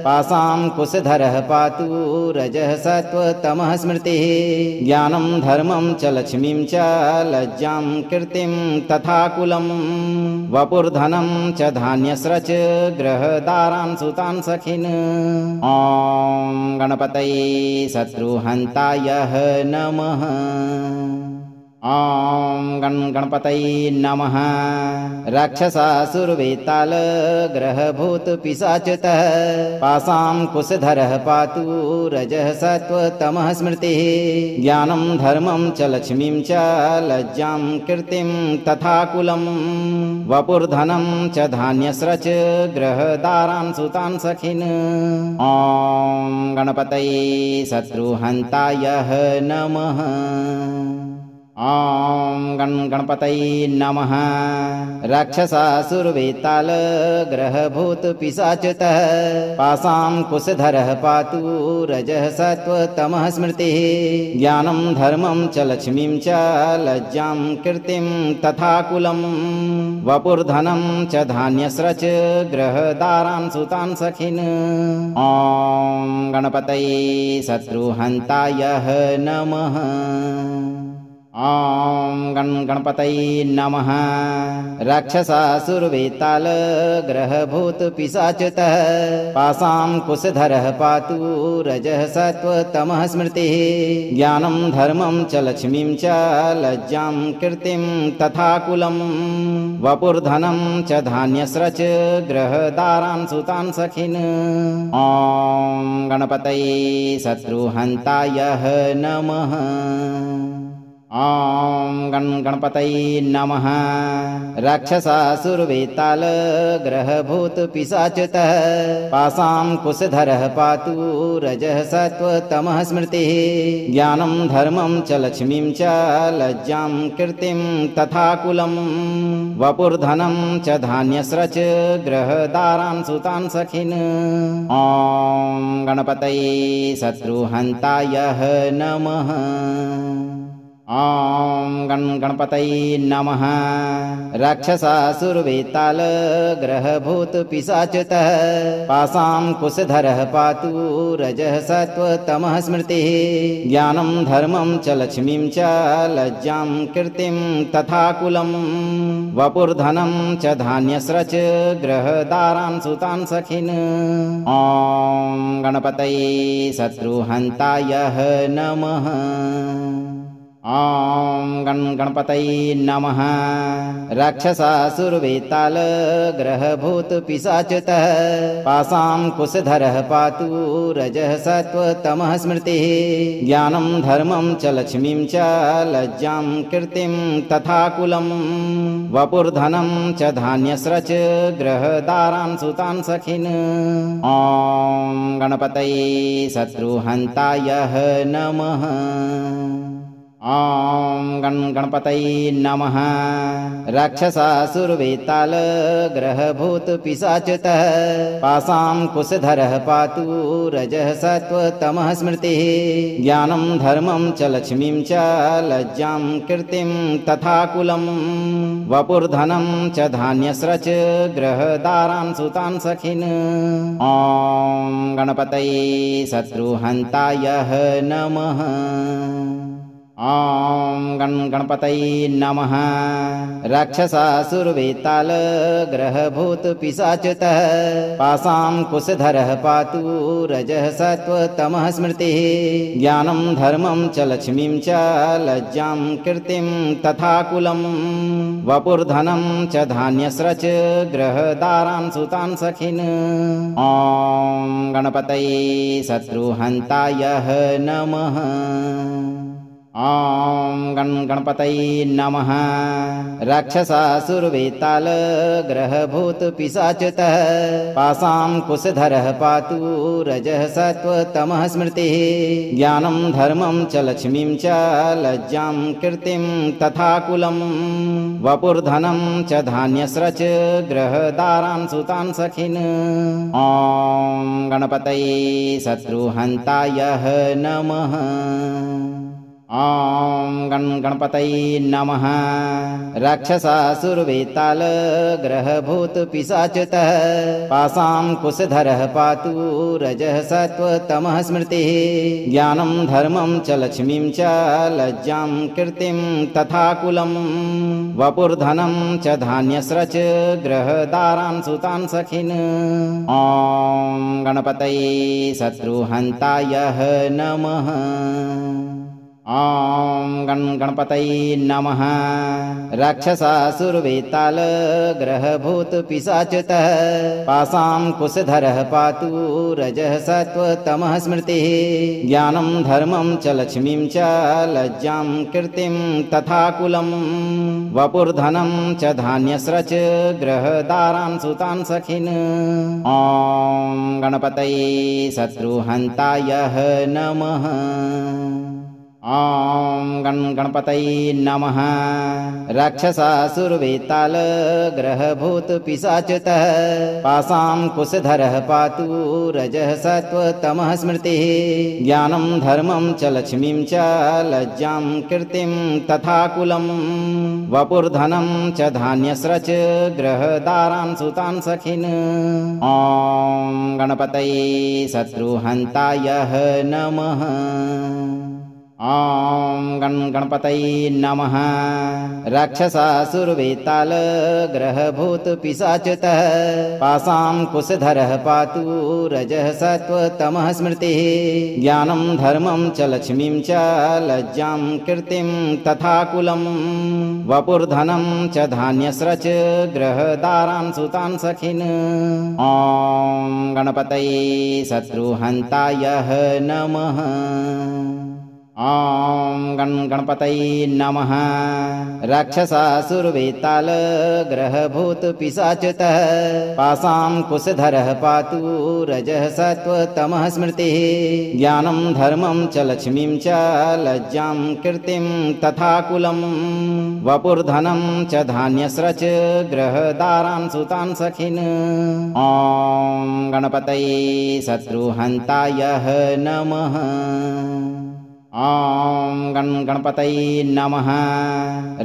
पासां कुशधरः पातु रजः सत्त्वतमः स्मृतिः। ज्ञानं धर्मं च लक्ष्मीं च लज्जां कीर्तिं तथा कुलं वपुर्धनं च धान्यस्रच ग्रहदारान् सुतान् सखिन्। ॐ गणपतये शत्रुहन्ताय नमः। ॐ गणपतये नमः। राक्षसासुरवेतालग्रहभूतपिशाचतः पासां कुशधरः पातु रजः सत्त्वतमः स्मृतिः। ज्ञानं धर्मं च लक्ष्मीं च लज्जां कीर्तिं तथा कुलं वपुर्धनं च धान्यस्रच ग्रहदारान् सुतान् सखिन्। ॐ गणपतये शत्रुहन्ताय नमः। ॐ गणपतये नमः। राक्षसासुरवेतालग्रहभूतपिशाचतः पासां कुशधरः पातु रजः सत्त्वतमः स्मृतिः। ज्ञानं धर्मं च लक्ष्मीं च लज्जां कीर्तिं तथा कुलं वपुर्धनं च धान्यस्रच ग्रहदारान् सुतान् सखिन्। ॐ गणपतये शत्रुहन्ताय नमः। ॐ गणपतये नमः। राक्षसासुरवेतालग्रहभूतपिशाचतः पासां कुशधरः पातु रजः सत्त्वतमः स्मृतिः। ज्ञानं धर्मं च लक्ष्मीं च लज्जां कीर्तिं तथा कुलं वपुर्धनं च धान्यस्रच ग्रहदारान् सुतान् सखिन्। ॐ गणपतये शत्रुहन्ताय नमः। ॐ गणपतये नमः। राक्षसासुरवेतालग्रहभूतपिशाचतः पासां कुशधरः पातु रजः सत्त्वतमः स्मृतिः। ज्ञानं धर्मं च लक्ष्मीं च लज्जां कीर्तिं तथा कुलं वपुर्धनं च धान्यस्रच ग्रहदारान् सुतान् सखिन्। ॐ गणपतये शत्रुहन्ताय नमः। ॐ गणपतये नमः। राक्षसासुरवेतालग्रहभूतपिशाचतः पासां कुशधरः पातु रजः सत्त्वतमः स्मृतिः। ज्ञानं धर्मं च लक्ष्मीं च लज्जां कीर्तिं तथा कुलं वपुर्धनं च धान्यस्रच ग्रहदारान् सुतान् सखिन्। ॐ गणपतये शत्रुहन्ताय नमः। ॐ गणपतये नमः। राक्षसासुरवेतालग्रहभूतपिशाचतः पाशाङ्कुशधरः पातु रजः सत्त्वतमः स्मृतिः। ज्ञानं धर्मं च लक्ष्मीं च लज्जां कीर्तिं तथा कुलं वपुर्धनं च धान्यस्रच ग्रहदारान् सुतान् सखिन्। ॐ गणपतये शत्रुहन्ताय नमः। ॐ गणपतये नमः। राक्षसासुरवेतालग्रहभूतपिशाचतः पाशाङ्कुशधरः पातु रजः सत्त्वतमः स्मृतिः। ज्ञानं धर्मं च लक्ष्मीं च लज्जां कीर्तिं तथा कुलं वपुर्धनं च धान्यस्रच ग्रहदारान् सुतान् सखिन्। ॐ गणपतये शत्रुहन्ताय नमः। ॐ गणपतये नमः। राक्षसासुरवेतालग्रहभूतपिशाचतः पाशाङ्कुशधरः पातु रजः सत्त्वतमः स्मृतिः। ज्ञानं धर्मं च लक्ष्मीं च लज्जां कीर्तिं तथा कुलं वपुर्धनं च धान्यस्रच ग्रहदारान् सुतान् सखिन्। ॐ गणपतये शत्रुहन्ताय नमः। ॐ गणपतये नमः। राक्षसासुरवेतालग्रहभूतपिशाचतः पाशाङ्कुशधरः पातु रजः सत्त्वतमः स्मृतिः। ज्ञानं धर्मं च लक्ष्मीं च लज्जां कीर्तिं तथा कुलं वपुर्धनं च धान्यस्रच ग्रहदारान् सुतान् सखिन्। ॐ गणपतये शत्रुहन्ताय नमः। ॐ गणपतये नमः। राक्षसासुरवेतालग्रहभूतपिशाचतः पाशाङ्कुशधरः पातु रजः सत्त्वतमः स्मृतिः। ज्ञानं धर्मं च लक्ष्मीं च लज्जां कीर्तिं तथा कुलं वपुर्धनं च धान्यस्रच ग्रहदारान् सुतान् सखिन्। ॐ गणपतये शत्रुहन्ताय नमः। ॐ गणपतये नमः। राक्षसासुरवेतालग्रहभूतपिशाचतः पाशाङ्कुशधरः पातु रजः सत्त्वतमः स्मृतिः। ज्ञानं धर्मं च लक्ष्मीं च लज्जां कीर्तिं तथा कुलं वपुर्धनं च धान्यस्रच ग्रहदारान् सुतान् सखिन्। ॐ गणपतये शत्रुहन्ताय नमः। ॐ गणपतये नमः। राक्षसासुरवेतालग्रहभूतपिशाचतः पाशाङ्कुशधरः पातु रजः सत्त्वतमः स्मृतिः। ज्ञानं धर्मं च लक्ष्मीं च लज्जां कीर्तिं तथा कुलं वपुर्धनं च धान्यस्रच ग्रहदारान् सुतान् सखिन्। ॐ गणपतये शत्रुहन्ताय नमः। ॐ गणपतये नमः। राक्षसासुरवेतालग्रहभूतपिशाचतः पाशाङ्कुशधरः पातु रजः सत्त्वतमः स्मृतिः। ज्ञानं धर्मं च लक्ष्मीं च लज्जां कीर्तिं तथा कुलं वपुर्धनं च धान्यस्रच ग्रहदारान् सुतान् सखिन्। ॐ गणपतये शत्रुहन्ताय नमः। ॐ गणपतये नमः। राक्षसासुरवेतालग्रहभूतपिशाचतः पाशाङ्कुशधरः पातु रजः सत्त्वतमः स्मृतिः। ज्ञानं धर्मं च लक्ष्मीं च लज्जां कीर्तिं तथा कुलं वपुर्धनं च धान्यस्रच ग्रहदारान् सुतान् सखिन्। ॐ गणपतये शत्रुहन्ताय नमः। ॐ गणपतये नमः।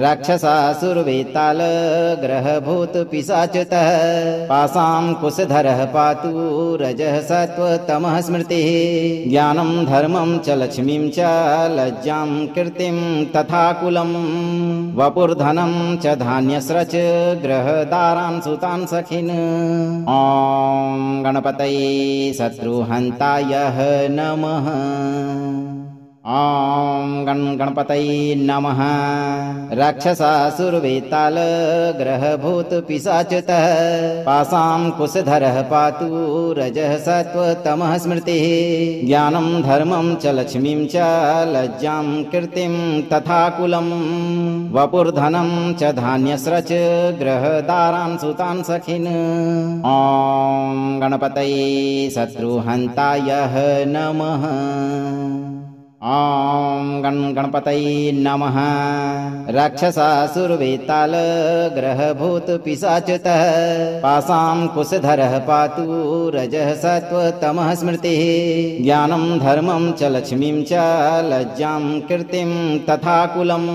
राक्षसासुरवेतालग्रहभूतपिशाचतः पाशाङ्कुशधरः पातु रजः सत्त्वतमः स्मृतिः। ज्ञानं धर्मं च लक्ष्मीं च लज्जां कीर्तिं तथा कुलं वपुर्धनं च धान्यस्रच ग्रहदारान् सुतान् सखिन्। ॐ गणपतये शत्रुहन्ताय नमः। ॐ गण गणपतये नमः। राक्षसासुरवेताल ग्रहभूत पिशाचतः पासां कुशधरः पातु रजः सत्त्वतमः स्मृतिः ज्ञानं धर्मं च लक्ष्मीं च लज्जां कीर्तिं तथा कुलं वपुर्धनं च धान्यस्रच ग्रहदारान् सुतान् सखिन्। ॐ गणपतये शत्रुहन्ताय नमः। ॐ गण गणपतये नमः। राक्षसासुरवेताल ग्रहभूत पिशाचतः पासां कुशधरः पातु रजः सत्त्वतमः स्मृतिः ज्ञानं धर्मं च लक्ष्मीं च लज्जां कीर्तिं तथा कुलं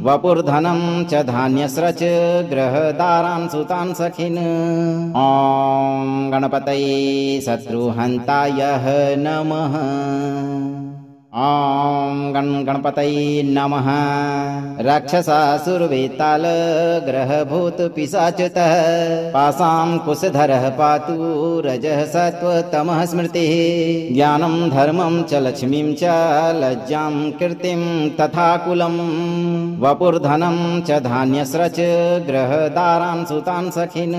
वपुर्धनं च धान्यस्रच ग्रहदारान् सुतान् सखिन्। ॐ गणपतये शत्रुहन्ताय नमः। ॐ गण गणपतये नमः। राक्षसासुरवेताल ग्रहभूत पिशाचतः पासां कुशधरः पातु रजः सत्त्वतमः स्मृतिः ज्ञानं धर्मं च लक्ष्मीं च लज्जां कीर्तिं तथा कुलं वपुर्धनं च धान्यस्रच ग्रहदारान् सुतान् सखिन्।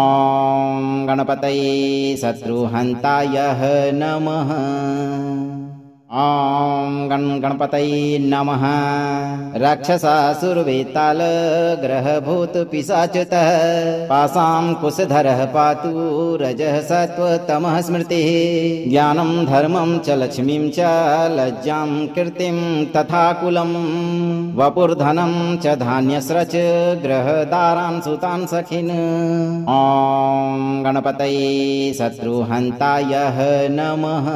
ॐ गणपतये शत्रुहन्ताय नमः। ॐ गण गणपतये नमः। राक्षसासुरवेताल ग्रहभूत पिशाचतः पासां कुशधरः पातु रजः सत्त्वतमः स्मृतिः ज्ञानं धर्मं च लक्ष्मीं च लज्जां कीर्तिं तथा कुलं वपुर्धनं च धान्यस्रच ग्रहदारान् सुतान् सखिन्। ॐ गणपतये शत्रुहन्ताय नमः।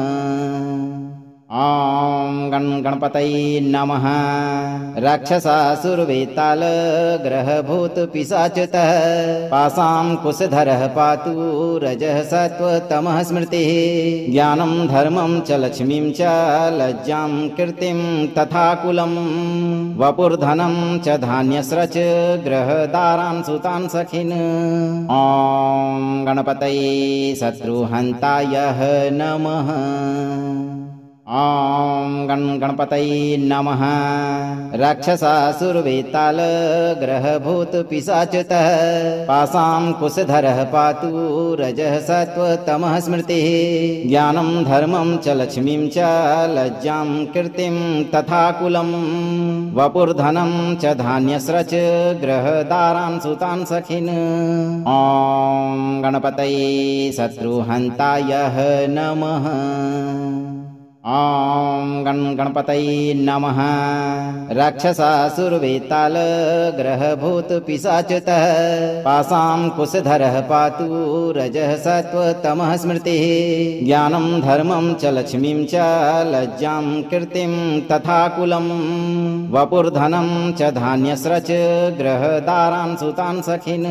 ॐ गण गणपतये नमः। राक्षसासुरवेताल ग्रहभूत पिशाचतः पासां कुशधरः पातु रजः सत्त्वतमः स्मृतिः ज्ञानं धर्मं च लक्ष्मीं च लज्जां कीर्तिं तथा कुलं वपुर्धनं च धान्यस्रच ग्रहदारान् सुतान् सखिन्। ॐ गणपतये शत्रुहन्ताय नमः। ॐ गण गणपतये नमः। राक्षसासुरवेताल ग्रहभूत पिशाचतः पासां कुशधरः पातु रजः सत्त्वतमः स्मृतिः ज्ञानं धर्मं च लक्ष्मीं च लज्जां कीर्तिं तथा कुलं वपुर्धनं च धान्यस्रच ग्रहदारान् सुतान् सखिन्। ॐ गणपतये शत्रुहन्ताय नमः। ॐ गण गणपतये नमः। राक्षसासुरवेताल ग्रहभूत पिशाचतः पासां कुशधरः पातु रजः सत्त्वतमः स्मृतिः ज्ञानं धर्मं च लक्ष्मीं च लज्जां कीर्तिं तथा कुलं वपुर्धनं च धान्यस्रच ग्रहदारान् सुतान् सखिन्।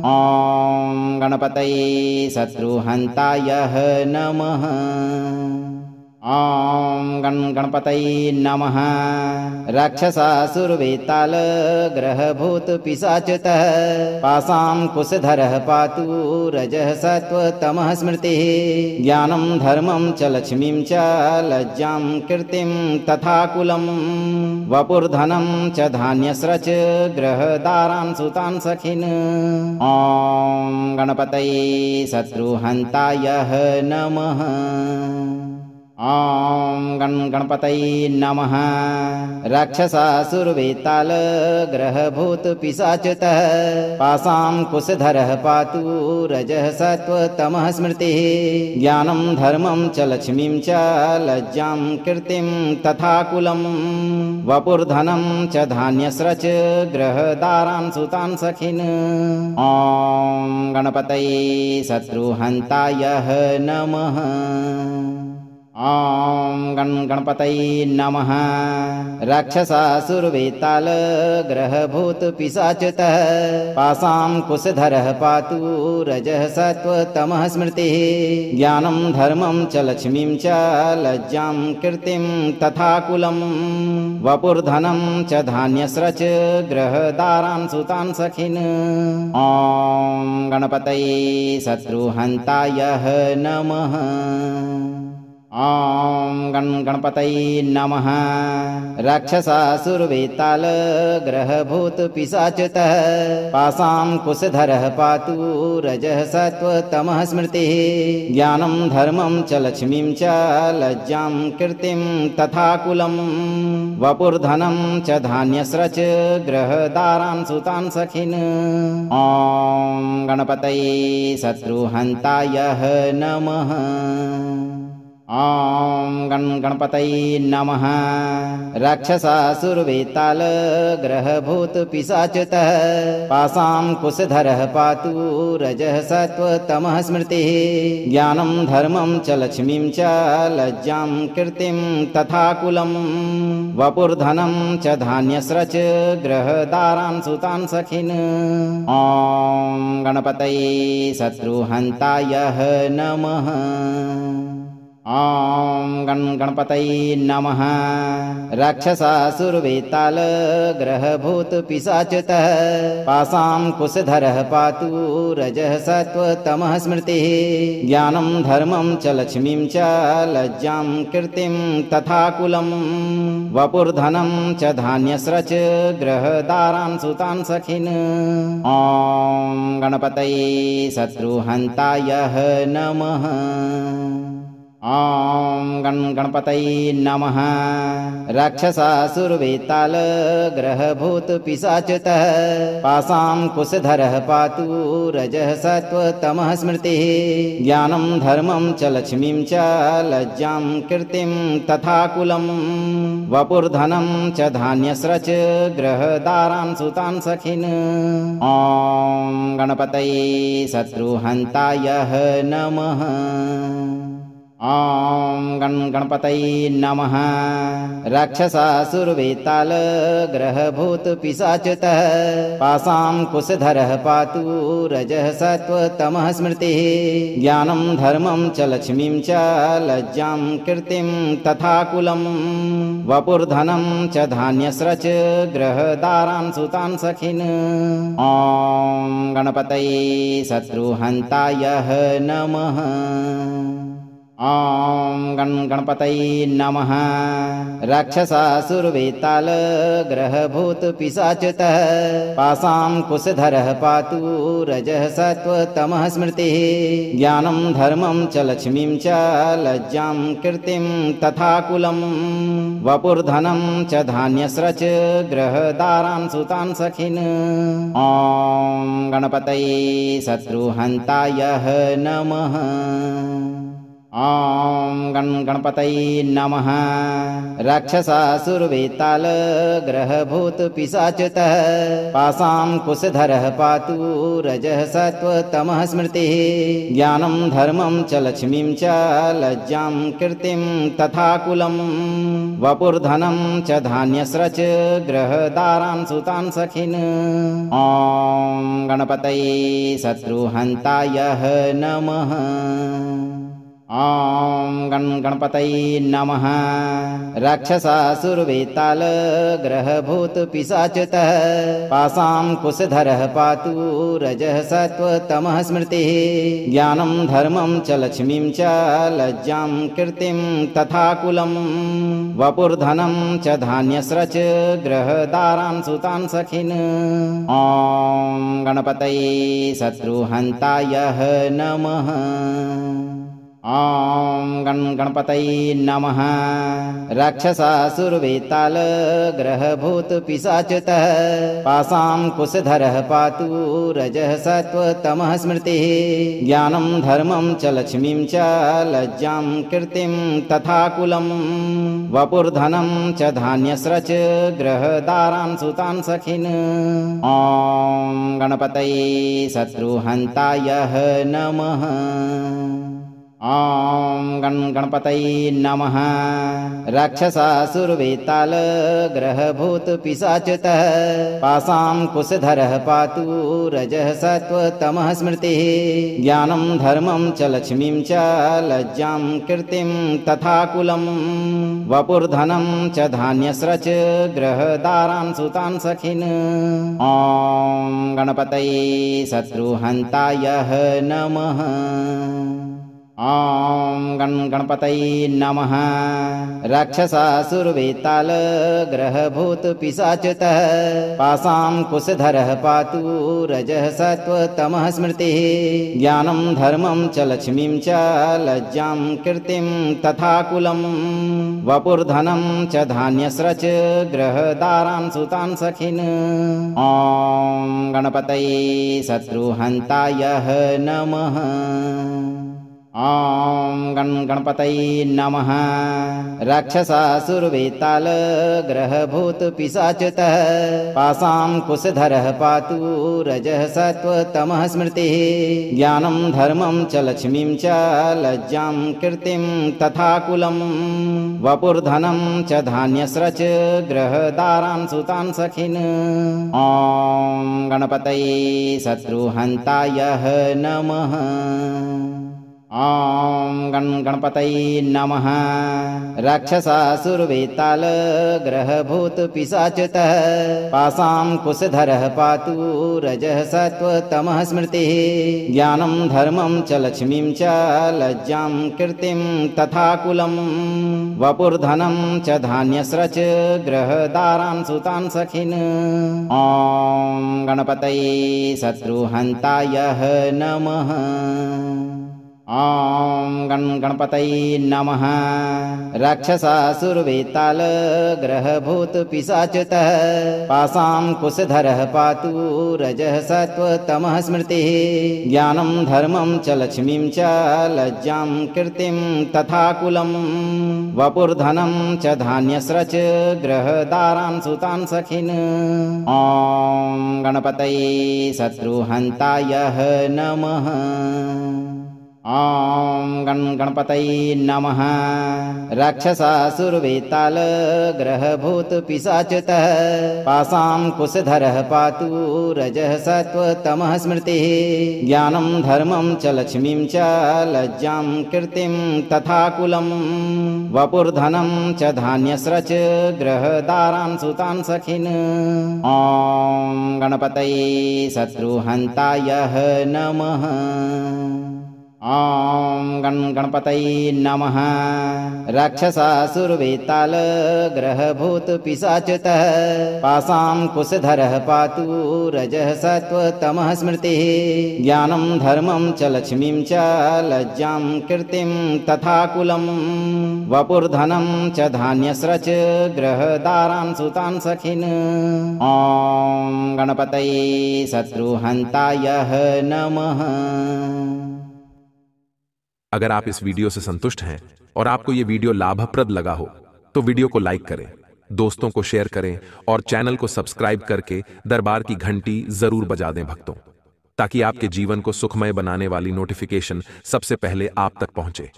ॐ गणपतये शत्रुहन्ताय नमः। ॐ गण गणपतये नमः। राक्षसासुरवेताल ग्रहभूत पिशाचतः पासां कुशधरः पातु रजः सत्त्वतमः स्मृतिः ज्ञानं धर्मं च लक्ष्मीं च लज्जां कीर्तिं तथा कुलं वपुर्धनं च धान्यस्रच ग्रहदारान् सुतान् सखिन्। ॐ गणपतये शत्रुहन्ताय नमः। ॐ गण गणपतये नमः। राक्षसासुरवेताल ग्रहभूत पिशाचतः पासां कुशधरः पातु रजः सत्त्वतमः स्मृतिः ज्ञानं धर्मं च लक्ष्मीं च लज्जां कीर्तिं तथा कुलं वपुर्धनं च धान्यस्रच ग्रहदारान् सुतान् सखिन्। ॐ गणपतये शत्रुहन्ताय नमः। ॐ गण गणपतये नमः। राक्षसासुरवेताल ग्रहभूत पिशाचतः पासां कुशधरः पातु रजः सत्त्वतमः स्मृतिः ज्ञानं धर्मं च लक्ष्मीं च लज्जां कीर्तिं तथा कुलं वपुर्धनं च धान्यस्रच ग्रहदारान् सुतान् सखिन्। ॐ गणपतये शत्रुहन्ताय नमः। ॐ गण गणपतये नमः। राक्षसासुरवेतालग्रहभूतपिशाचतः पासां कुशधरः पातु रजः सत्त्वतमः स्मृतिः। ज्ञानं धर्मं च लक्ष्मीं च लज्जां कीर्तिं तथा कुलं वपुर्धनं च धान्यस्रच ग्रहदारान् सुतान् सखिन्। ॐ गणपतये शत्रुहन्ताय नमः। ॐ गणपतये नमः। राक्षसासुरवेतालग्रहभूतपिशाचतः पासां कुशधरः पातु रजः सत्त्वतमः स्मृतिः। ज्ञानं धर्मं च लक्ष्मीं च लज्जां कीर्तिं तथा कुलं वपुर्धनं च धान्यस्रच ग्रहदारान् सुतान् सखिन्। ॐ गणपतये शत्रुहन्ताय नमः। ॐ गणपतये नमः। राक्षसासुरवेतालग्रहभूतपिशाचतः पासां कुशधरः पातु रजः सत्त्वतमः स्मृतिः। ज्ञानं धर्मं च लक्ष्मीं च लज्जां कीर्तिं तथा कुलं वपुर्धनं च धान्यस्रच ग्रहदारान् सुतान् सखिन्। ॐ गणपतये शत्रुहन्ताय नमः। ॐ गणपतये नमः। राक्षसासुरवेतालग्रहभूतपिशाचतः पासां कुशधरः पातु रजः सत्त्वतमः स्मृतिः। ज्ञानं धर्मं च लक्ष्मीं च लज्जां कीर्तिं तथा कुलं वपुर्धनं च धान्यस्रच ग्रहदारान् सुतान् सखिन्। ॐ गणपतये शत्रुहन्ताय नमः। ॐ गणपतये नमः। राक्षसासुरवेतालग्रहभूतपिशाचतः पासां कुशधरः पातु रजः सत्त्वतमः स्मृतिः। ज्ञानं धर्मं च लक्ष्मीं च लज्जां कीर्तिं तथा कुलं वपुर्धनं च धान्यस्रच ग्रहदारान् सुतान् सखिन्। ॐ गणपतये शत्रुहन्ताय नमः। ॐ गणपतये नमः। राक्षसासुरवेतालग्रहभूतपिशाचतः पासां कुशधरः पातु रजः सत्त्वतमः स्मृतिः। ज्ञानं धर्मं च लक्ष्मीं च लज्जां कीर्तिं तथा कुलं वपुर्धनं च धान्यस्रच ग्रहदारान् सुतान् सखिन्। ॐ गणपतये शत्रुहन्ताय नमः। ॐ गणपतये नमः। राक्षसासुरवेतालग्रहभूतपिशाचतः पासां कुशधरः पातु रजः सत्त्वतमः स्मृतिः। ज्ञानं धर्मं च लक्ष्मीं च लज्जां कीर्तिं तथा कुलं वपुर्धनं च धान्यस्रच ग्रहदारान् सुतान् सखिन्। ॐ गणपतये शत्रुहन्ताय नमः। ॐ गणपतये नमः। राक्षसासुरवेतालग्रहभूतपिशाचतः पासां कुशधरः पातु रजः सत्त्वतमः स्मृतिः। ज्ञानं धर्मं च लक्ष्मीं च लज्जां कीर्तिं तथा कुलं वपुर्धनं च धान्यस्रच ग्रहदारान् सुतान् सखिन्। ॐ गणपतये शत्रुहन्ताय नमः। ॐ गणपतये नमः। राक्षसासुरवेतालग्रहभूतपिशाचतः पासां कुशधरः पातु रजः सत्त्वतमः स्मृतिः। ज्ञानं धर्मं च लक्ष्मीं च लज्जां कीर्तिं तथा कुलं वपुर्धनं च धान्यस्रच ग्रहदारान् सुतान् सखिन्। ॐ गणपतये शत्रुहन्ताय नमः। ॐ गणपतये नमः। राक्षसासुरवेतालग्रहभूतपिशाचतः पासां कुशधरः पातु रजः सत्त्वतमः स्मृतिः। ज्ञानं धर्मं च लक्ष्मीं च लज्जां कीर्तिं तथा कुलं वपुर्धनं च धान्यस्रच ग्रहदारान् सुतान् सखिन्। ॐ गणपतये शत्रुहन्ताय नमः। ॐ गणपतये नमः। राक्षसासुरवेताल ग्रहभूतपिशाचतः पासां कुशधरः पातु रजः सत्त्वतमः स्मृतिः ज्ञानं धर्मं च लक्ष्मीं च लज्जां कीर्तिं तथा कुलं वपुर्धनं च धान्यस्रच ग्रहदारान् सुतान् सखिन्। ॐ गणपतये शत्रुहन्ताय नमः। ॐ गणपतये नमः। राक्षसासुरवेताल ग्रहभूतपिशाचतः पासां कुशधरः पातु रजः सत्त्वतमः स्मृतिः ज्ञानं धर्मं च लक्ष्मीं च लज्जां कीर्तिं तथा कुलं वपुर्धनं च धान्यस्रच ग्रहदारान् सुतान् सखिन्। ॐ गणपतये शत्रुहन्ताय नमः। ॐ गणपतये नमः। राक्षसासुरवेताल ग्रहभूतपिशाचतः पासां कुशधरः पातु रजः सत्त्वतमः स्मृतिः ज्ञानं धर्मं च लक्ष्मीं च लज्जां कीर्तिं तथा कुलं वपुर्धनं च धान्यस्रच ग्रहदारान् सुतान् सखिन्। ॐ गणपतये शत्रुहन्ताय नमः। ॐ गणपतये नमः। राक्षसासुरवेताल ग्रहभूतपिशाचतः पासां कुशधरः पातु रजः सत्त्वतमः स्मृतिः ज्ञानं धर्मं च लक्ष्मीं च लज्जां कीर्तिं तथा कुलं वपुर्धनं च धान्यस्रच ग्रहदारान् सुतान् सखिन्। ॐ गणपतये शत्रुहन्ताय नमः। ॐ गणपतये नमः। राक्षसासुरवेताल ग्रहभूतपिशाचतः पासां कुशधरः पातु रजः सत्त्वतमः स्मृतिः ज्ञानं धर्मं च लक्ष्मीं च लज्जां कीर्तिं तथा कुलं वपुर्धनं च धान्यस्रच ग्रहदारान् सुतान् सखिन्। ॐ गणपतये शत्रुहन्ताय नमः। ॐ गणपतये नमः। राक्षसासुरवेताल ग्रहभूतपिशाचतः पासां कुशधरः पातु रजः सत्त्वतमः स्मृतिः ज्ञानं धर्मं च लक्ष्मीं च लज्जां कीर्तिं तथा कुलं वपुर्धनं च धान्यस्रच ग्रहदारान् सुतान् सखिन्। ॐ गणपतये शत्रुहन्ताय नमः। अगर आप इस वीडियो से संतुष्ट हैं और आपको ये वीडियो लाभप्रद लगा हो तो वीडियो को लाइक करें, दोस्तों को शेयर करें और चैनल को सब्सक्राइब करके दरबार की घंटी जरूर बजा दें भक्तों, ताकि आपके जीवन को सुखमय बनाने वाली नोटिफिकेशन सबसे पहले आप तक पहुंचे।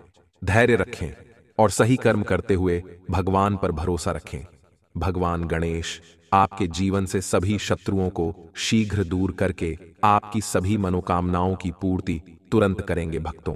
धैर्य रखें और सही कर्म करते हुए भगवान पर भरोसा रखें। भगवान गणेश आपके जीवन से सभी शत्रुओं को शीघ्र दूर करके आपकी सभी मनोकामनाओं की पूर्ति तुरंत करेंगे भक्तों।